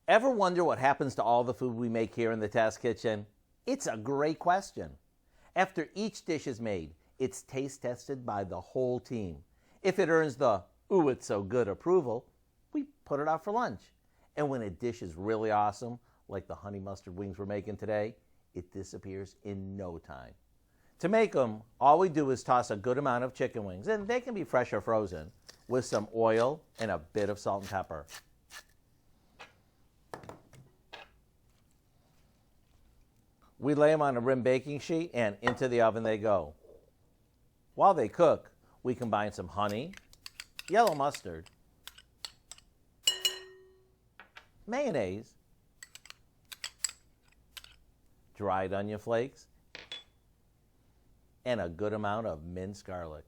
Ever wonder what happens to all the food we make here in the test kitchen? It's a great question. After each dish is made, it's taste tested by the whole team. If it earns the "ooh, it's so good" approval, we put it out for lunch. And when a dish is really awesome, like the honey mustard wings we're making today, it disappears in no time. To make them, all we do is toss a good amount of chicken wings, and they can be fresh or frozen, with some oil and a bit of salt and pepper. We lay them on a rim baking sheet and into the oven they go. While they cook, we combine some honey, yellow mustard, mayonnaise, dried onion flakes, and a good amount of minced garlic.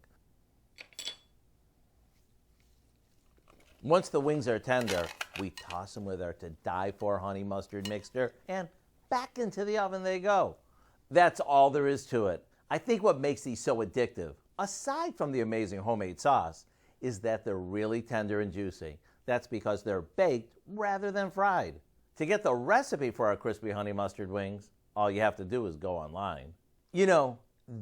Once the wings are tender, we toss them with our to-die-for honey mustard mixture, and back into the oven they go. That's all there is to it. I think what makes these so addictive, aside from the amazing homemade sauce, is that they're really tender and juicy. That's because they're baked rather than fried. To get the recipe for our crispy honey mustard wings, all you have to do is go online. You know,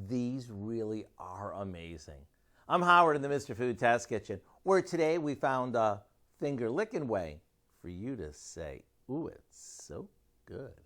these really are amazing. I'm Howard in the Mr. Food Test Kitchen, where today we found a finger-licking way for you to say, "Ooh, it's so good."